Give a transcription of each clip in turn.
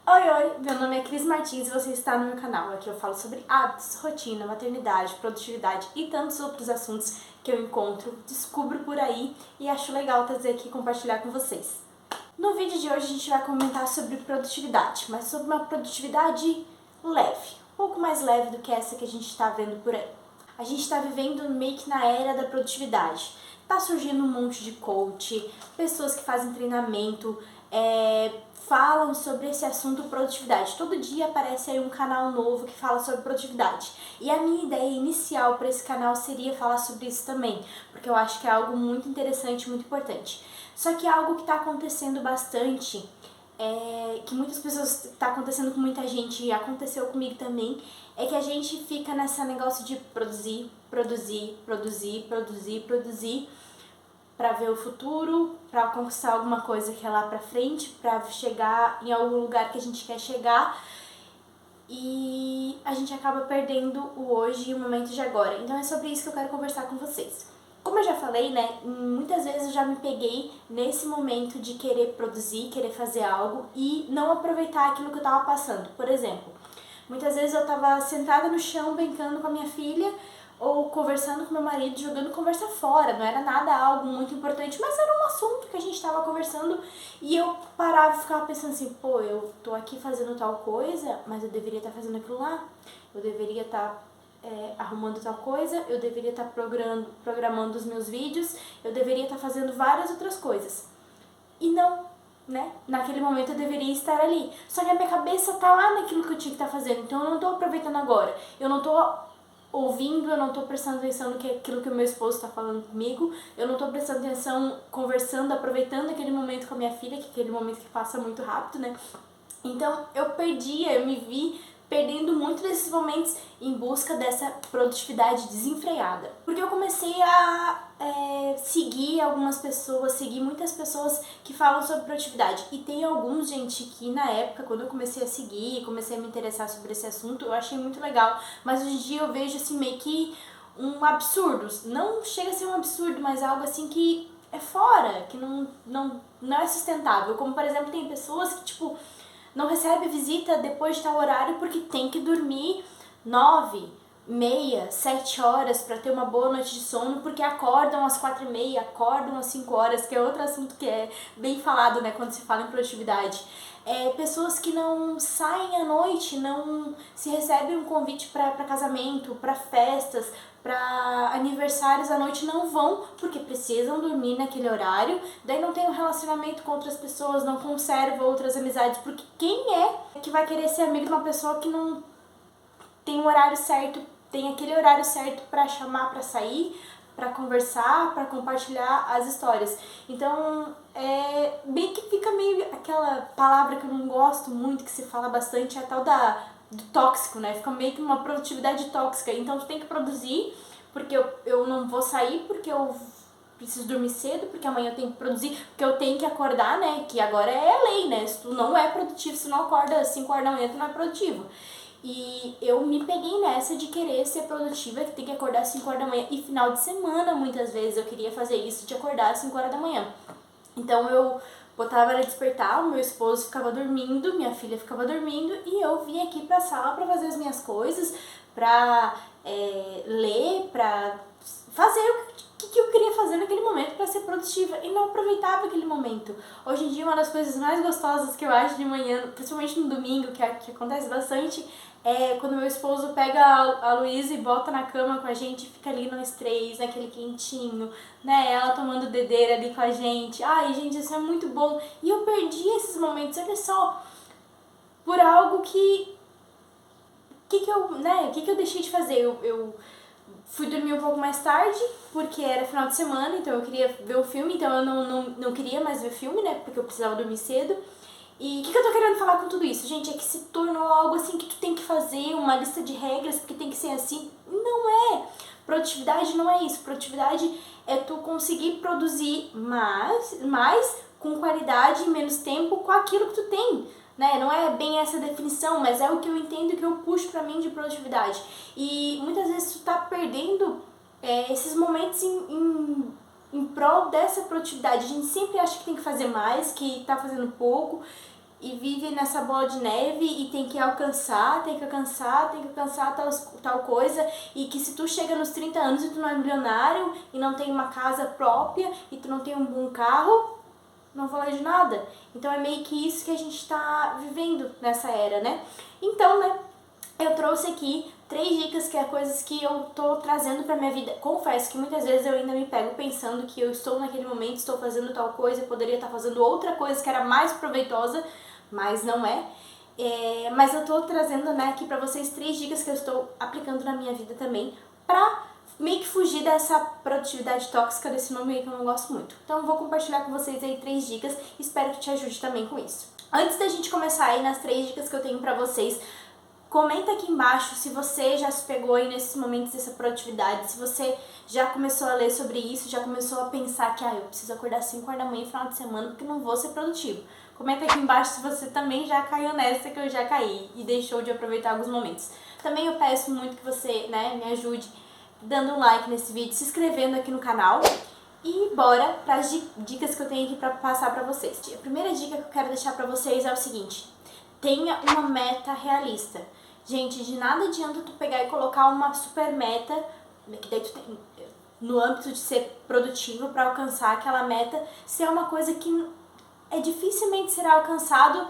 Oi, meu nome é Cris Martins e você está no meu canal. Aqui eu falo sobre hábitos, rotina, maternidade, produtividade e tantos outros assuntos que eu encontro, descubro por aí e acho legal trazer aqui e compartilhar com vocês. No vídeo de hoje a gente vai comentar sobre produtividade, mas sobre uma produtividade leve, um pouco mais leve do que essa que a gente está vendo por aí. A gente está vivendo meio que na era da produtividade. Tá surgindo um monte de coach, pessoas que fazem treinamento, falam sobre esse assunto produtividade. Todo dia aparece aí um canal novo que fala sobre produtividade. E a minha ideia inicial para esse canal seria falar sobre isso também, porque eu acho que é algo muito interessante, muito importante. Só que é algo que está acontecendo bastante, que muitas pessoas, está acontecendo com muita gente e aconteceu comigo também, é que a gente fica nesse negócio de produzir para ver o futuro, para conquistar alguma coisa que é lá pra frente, para chegar em algum lugar que a gente quer chegar, e a gente acaba perdendo o hoje e o momento de agora. Então é sobre isso que eu quero conversar com vocês. Como eu já falei, né, muitas vezes eu já me peguei nesse momento de querer produzir, querer fazer algo e não aproveitar aquilo que eu tava passando. Por exemplo, muitas vezes eu tava sentada no chão brincando com a minha filha ou conversando com meu marido, jogando conversa fora, não era nada algo muito importante, mas era um assunto que a gente tava conversando e eu parava e ficava pensando assim, pô, eu tô aqui fazendo tal coisa, mas eu deveria estar fazendo aquilo lá, eu deveria estar arrumando tal coisa, eu deveria estar programando os meus vídeos, eu deveria estar fazendo várias outras coisas. E não, né? Naquele momento eu deveria estar ali. Só que a minha cabeça tá lá naquilo que eu tinha que estar fazendo, então eu não tô aproveitando agora. Eu não tô ouvindo, eu não tô prestando atenção no que aquilo que o meu esposo tá falando comigo, eu não tô prestando atenção, conversando, aproveitando aquele momento com a minha filha, que é aquele momento que passa muito rápido, né? Então eu me vi perdendo muito desses momentos em busca dessa produtividade desenfreada. Porque eu comecei a seguir algumas pessoas, seguir muitas pessoas que falam sobre produtividade. E tem alguns, gente, que na época, quando eu comecei a seguir, comecei a me interessar sobre esse assunto, eu achei muito legal. Mas hoje em dia eu vejo assim meio que um absurdo. Não chega a ser um absurdo, mas algo assim que é fora, que não é sustentável. Como, por exemplo, tem pessoas que, tipo, não recebe visita depois de tal horário porque tem que dormir 9, meia, 7 horas para ter uma boa noite de sono, porque acordam às 4:30, acordam às 5 horas, que é outro assunto que é bem falado, né, quando se fala em produtividade. Pessoas que não saem à noite, não se recebe um convite para casamento, para festas, para aniversários à noite, não vão porque precisam dormir naquele horário, daí não tem um relacionamento com outras pessoas, não conserva outras amizades, porque quem é que vai querer ser amigo de uma pessoa que não tem um horário certo, tem aquele horário certo para chamar para sair, para conversar, para compartilhar as histórias. Então, bem que fica meio aquela palavra que eu não gosto muito, que se fala bastante, é a tal do tóxico, né? Fica meio que uma produtividade tóxica. Então, tu tem que produzir, porque eu não vou sair, porque eu preciso dormir cedo, porque amanhã eu tenho que produzir, porque eu tenho que acordar, né? Que agora é lei, né? Se tu não é produtivo, se tu não acorda às 5 horas da manhã, tu não é produtivo. E eu me peguei nessa de querer ser produtiva, que tem que acordar às 5 horas da manhã. E final de semana, muitas vezes, eu queria fazer isso, de acordar às 5 horas da manhã. Então eu botava ela despertar, o meu esposo ficava dormindo, minha filha ficava dormindo, e eu vinha aqui pra sala pra fazer as minhas coisas, pra ler, pra fazer o que eu queria fazer naquele momento pra ser produtiva, e não aproveitava aquele momento. Hoje em dia, uma das coisas mais gostosas que eu acho de manhã, principalmente no domingo, que acontece bastante, é quando meu esposo pega a Luísa e bota na cama com a gente, fica ali nós três, naquele quentinho, né? Ela tomando dedeira ali com a gente. Ai, gente, isso é muito bom. E eu perdi esses momentos, olha só, por algo que eu deixei de fazer? Eu fui dormir um pouco mais tarde, porque era final de semana, então eu queria ver o filme, então eu não queria mais ver filme, né? Porque eu precisava dormir cedo. E o que eu tô querendo falar com tudo isso, gente? É que se tornou algo assim que tu tem que fazer, uma lista de regras, porque tem que ser assim. Não é! Produtividade não é isso. Produtividade é tu conseguir produzir mais com qualidade e menos tempo com aquilo que tu tem. Né? Não é bem essa definição, mas é o que eu entendo, que eu puxo pra mim de produtividade. E muitas vezes tu tá perdendo esses momentos em prol dessa produtividade. A gente sempre acha que tem que fazer mais, que tá fazendo pouco, e vive nessa bola de neve e tem que alcançar tal coisa, e que se tu chega nos 30 anos e tu não é milionário e não tem uma casa própria e tu não tem um bom carro, não vale de nada. Então é meio que isso que a gente tá vivendo nessa era, né? Então, né, eu trouxe aqui 3 dicas que é coisas que eu tô trazendo pra minha vida. Confesso que muitas vezes eu ainda me pego pensando que eu estou naquele momento, estou fazendo tal coisa, eu poderia estar fazendo outra coisa que era mais proveitosa, mas não é. Mas eu tô trazendo, né, aqui pra vocês 3 dicas que eu estou aplicando na minha vida também, pra meio que fugir dessa produtividade tóxica, desse nome aí que eu não gosto muito. Então eu vou compartilhar com vocês aí 3 dicas, espero que te ajude também com isso. Antes da gente começar aí nas 3 dicas que eu tenho pra vocês, comenta aqui embaixo se você já se pegou aí nesses momentos dessa produtividade, se você já começou a ler sobre isso, já começou a pensar que eu preciso acordar às 5 horas da manhã no final de semana porque não vou ser produtivo. Comenta aqui embaixo se você também já caiu nessa que eu já caí e deixou de aproveitar alguns momentos. Também eu peço muito que você, né, me ajude dando um like nesse vídeo, se inscrevendo aqui no canal. E bora para as dicas que eu tenho aqui para passar para vocês. A primeira dica que eu quero deixar para vocês é o seguinte: tenha uma meta realista. Gente, de nada adianta tu pegar e colocar uma super meta, que daí tu tem, no âmbito de ser produtivo para alcançar aquela meta, se é uma coisa que dificilmente será alcançado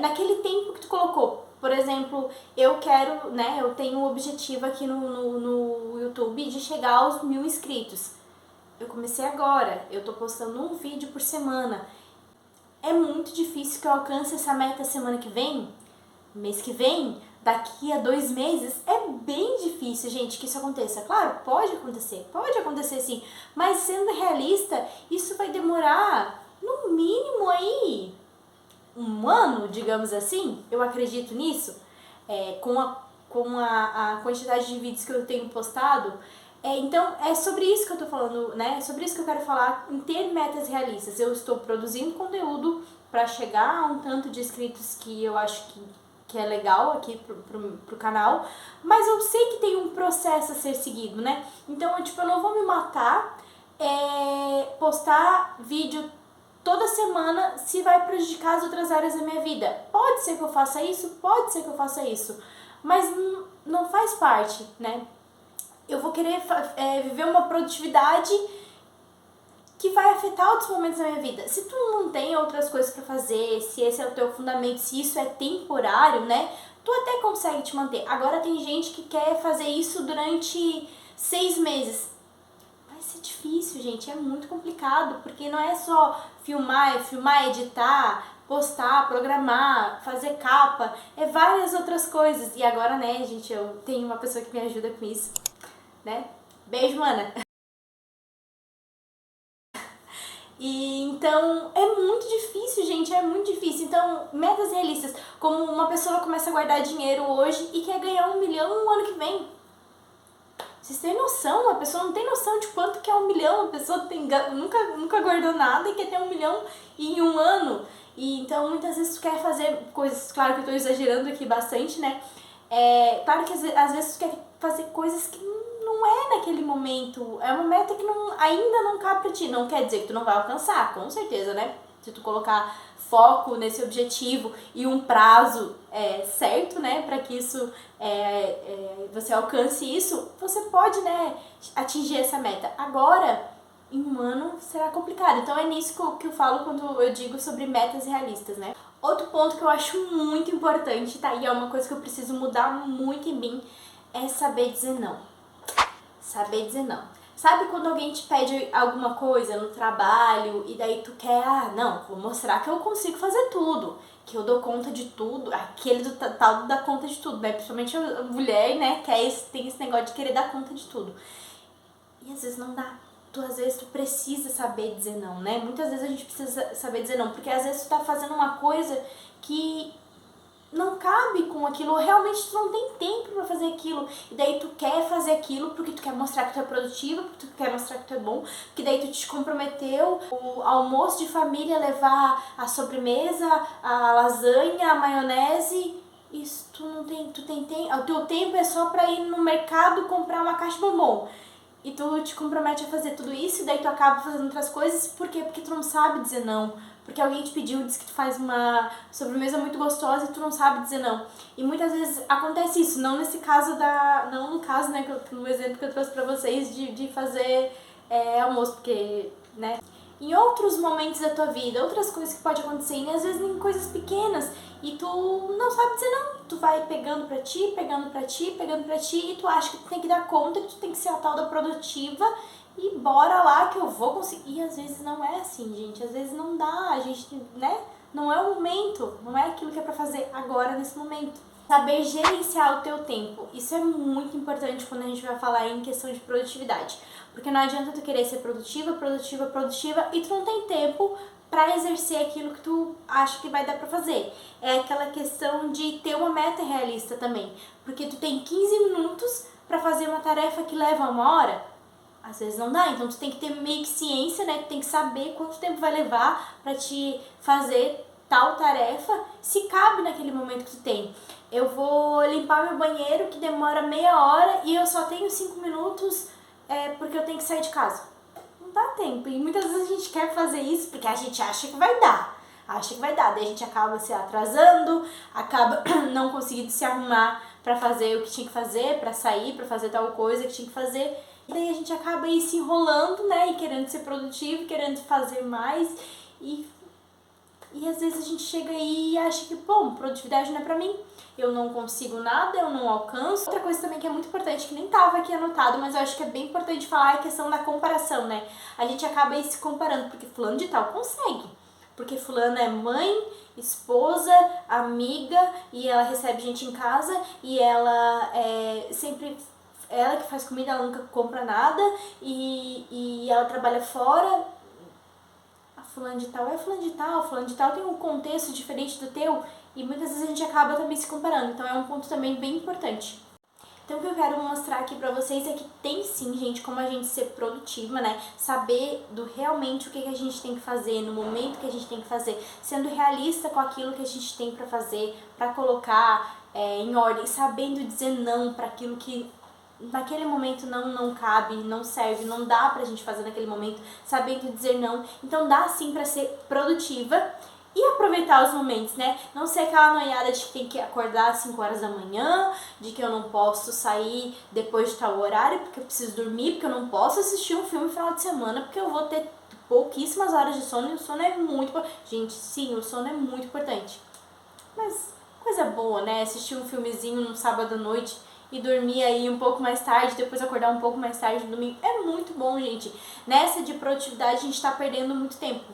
naquele tempo que tu colocou. Por exemplo, eu quero, né, eu tenho um objetivo aqui no YouTube de chegar aos 1000 inscritos. Eu comecei agora, eu tô postando um vídeo por semana. É muito difícil que eu alcance essa meta semana que vem, mês que vem, daqui a 2 meses. É bem difícil, gente, que isso aconteça. Claro, pode acontecer sim, mas sendo realista, isso vai demorar no mínimo aí 1 ano, digamos assim. Eu acredito nisso, com a quantidade de vídeos que eu tenho postado. Então, é sobre isso que eu tô falando, né? É sobre isso que eu quero falar, em ter metas realistas. Eu estou produzindo conteúdo para chegar a um tanto de inscritos que eu acho que é legal aqui pro canal, mas eu sei que tem um processo a ser seguido, né? Então, eu não vou me matar, postar vídeo toda semana se vai prejudicar as outras áreas da minha vida. Pode ser que eu faça isso, mas não faz parte, né? Eu vou querer viver uma produtividade que vai afetar outros momentos da minha vida. Se tu não tem outras coisas pra fazer, se esse é o teu fundamento, se isso é temporário, né, tu até consegue te manter. Agora tem gente que quer fazer isso durante 6 meses. Vai ser difícil, gente, é muito complicado, porque não é só filmar, editar, postar, programar, fazer capa, várias outras coisas. E agora, né, gente, eu tenho uma pessoa que me ajuda com isso, né? Beijo, Ana! E então é muito difícil, gente, é muito difícil. Então, metas realistas, como uma pessoa começa a guardar dinheiro hoje e quer ganhar 1 milhão no ano que vem. Vocês têm noção? A pessoa não tem noção de quanto que é 1 milhão. A pessoa nunca guardou nada e quer ter 1 milhão em 1 ano. E então muitas vezes tu quer fazer coisas, claro que eu tô exagerando aqui bastante, né? Claro que às vezes tu quer fazer coisas que não é naquele momento, é uma meta que ainda não cabe pra ti. Não quer dizer que tu não vai alcançar, com certeza, né? Se tu colocar foco nesse objetivo e um prazo certo, né, para que isso você alcance isso, você pode, né, atingir essa meta. Agora, em 1 ano, será complicado. Então é nisso que eu falo quando eu digo sobre metas realistas, né? Outro ponto que eu acho muito importante, tá? E é uma coisa que eu preciso mudar muito em mim, é saber dizer não. Saber dizer não. Sabe quando alguém te pede alguma coisa no trabalho e daí tu quer, não, vou mostrar que eu consigo fazer tudo, que eu dou conta de tudo, aquele do tal dá conta de tudo, né? Principalmente a mulher, né, tem esse negócio de querer dar conta de tudo. E às vezes não dá. Às vezes tu precisa saber dizer não, né? Muitas vezes a gente precisa saber dizer não, porque às vezes tu tá fazendo uma coisa que não cabe com aquilo, realmente tu não tem tempo pra fazer aquilo, e daí tu quer fazer aquilo porque tu quer mostrar que tu é produtivo, porque tu quer mostrar que tu é bom, porque daí tu te comprometeu o almoço de família, levar a sobremesa, a lasanha, a maionese. Isso tu não tem, o teu tempo é só pra ir no mercado comprar uma caixa de bombom. E tu te compromete a fazer tudo isso e daí tu acaba fazendo outras coisas. Por quê? Porque tu não sabe dizer não. porque alguém te pediu, disse que tu faz uma sobremesa muito gostosa e tu não sabe dizer não. E muitas vezes acontece isso, não nesse caso não no caso, né, no exemplo que eu trouxe pra vocês de fazer almoço, porque, né, em outros momentos da tua vida, outras coisas que pode acontecer, e às vezes em coisas pequenas, e tu não sabe dizer não, tu vai pegando pra ti, pegando pra ti, pegando pra ti, e tu acha que tu tem que dar conta, que tu tem que ser a tal da produtiva, e bora lá que eu vou conseguir. E às vezes não é assim, gente, às vezes não dá, a gente, né, não é o momento, não é aquilo que é pra fazer agora, nesse momento. Saber gerenciar o teu tempo, isso é muito importante quando a gente vai falar em questão de produtividade. Porque não adianta tu querer ser produtiva, produtiva, produtiva e tu não tem tempo pra exercer aquilo que tu acha que vai dar pra fazer. É aquela questão de ter uma meta realista também. Porque tu tem 15 minutos pra fazer uma tarefa que leva 1 hora, às vezes não dá. Então tu tem que ter meio que ciência, né? Tu tem que saber quanto tempo vai levar pra te fazer tal tarefa, se cabe naquele momento que tu tem. Eu vou limpar meu banheiro que demora meia hora e eu só tenho 5 minutos porque eu tenho que sair de casa. Não dá tempo. E muitas vezes a gente quer fazer isso porque a gente acha que vai dar. Acha que vai dar. Daí a gente acaba se atrasando, acaba não conseguindo se arrumar pra fazer o que tinha que fazer, pra sair, pra fazer tal coisa que tinha que fazer. E daí a gente acaba aí se enrolando, né? E querendo ser produtivo, querendo fazer mais. E às vezes a gente chega aí e acha que, bom, produtividade não é pra mim, eu não consigo nada, eu não alcanço. Outra coisa também que é muito importante, que nem tava aqui anotado, mas eu acho que é bem importante falar, é a questão da comparação, né? A gente acaba aí se comparando, porque fulano de tal consegue. Porque fulano é mãe, esposa, amiga, e ela recebe gente em casa, e ela sempre... Ela que faz comida, ela nunca compra nada, e ela trabalha fora. Fulano de tal é fulano de tal tem um contexto diferente do teu e muitas vezes a gente acaba também se comparando, então é um ponto também bem importante. Então o que eu quero mostrar aqui pra vocês é que tem sim, gente, como a gente ser produtiva, né? Saber realmente o que a gente tem que fazer, no momento que a gente tem que fazer, sendo realista com aquilo que a gente tem pra fazer, pra colocar em ordem, sabendo dizer não pra aquilo que naquele momento não cabe, não serve, não dá pra gente fazer naquele momento, sabendo dizer não. Então dá sim pra ser produtiva e aproveitar os momentos, né? Não ser aquela noiada de que tem que acordar às 5 horas da manhã, de que eu não posso sair depois de tal horário porque eu preciso dormir, porque eu não posso assistir um filme no final de semana porque eu vou ter pouquíssimas horas de sono e o sono é muito importante. Gente, sim, o sono é muito importante. Mas coisa boa, né? Assistir um filmezinho no sábado à noite e dormir aí um pouco mais tarde, depois acordar um pouco mais tarde no domingo. É muito bom, gente. Nessa de produtividade a gente tá perdendo muito tempo.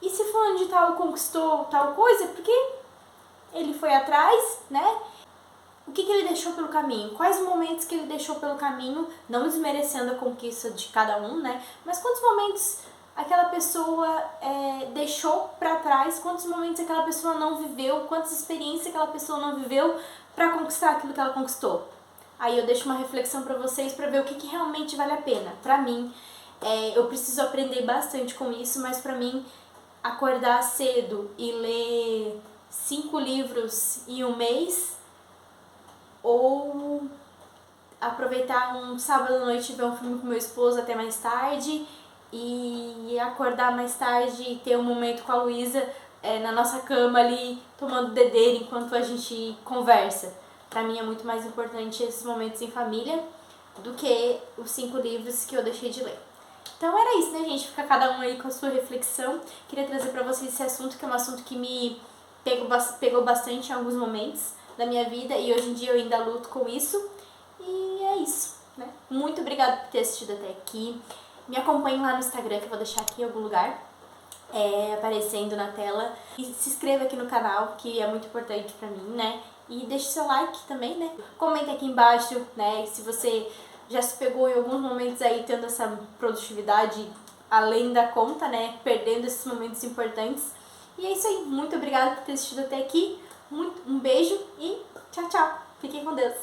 E se fulano de tal conquistou tal coisa, porque ele foi atrás, né? O que ele deixou pelo caminho? Quais momentos que ele deixou pelo caminho, não desmerecendo a conquista de cada um, né? Mas quantos momentos aquela pessoa deixou pra trás, quantos momentos aquela pessoa não viveu, quantas experiências aquela pessoa não viveu pra conquistar aquilo que ela conquistou. Aí eu deixo uma reflexão pra vocês pra ver o que realmente vale a pena. Pra mim, eu preciso aprender bastante com isso, mas pra mim, acordar cedo e ler 5 livros em um mês, ou aproveitar um sábado à noite e ver um filme com meu esposo até mais tarde, e acordar mais tarde e ter um momento com a Luísa na nossa cama ali, tomando dedeira enquanto a gente conversa. Pra mim é muito mais importante esses momentos em família do que os 5 livros que eu deixei de ler. Então era isso, né, gente? Fica cada um aí com a sua reflexão. Queria trazer pra vocês esse assunto, que é um assunto que me pegou bastante em alguns momentos da minha vida e hoje em dia eu ainda luto com isso. E é isso, né? Muito obrigada por ter assistido até aqui. Me acompanhe lá no Instagram, que eu vou deixar aqui em algum lugar, aparecendo na tela. E se inscreva aqui no canal, que é muito importante pra mim, né? E deixe seu like também, né? Comenta aqui embaixo, né? Se você já se pegou em alguns momentos aí tendo essa produtividade além da conta, né? Perdendo esses momentos importantes. E é isso aí. Muito obrigada por ter assistido até aqui. Um beijo e tchau, tchau. Fiquem com Deus.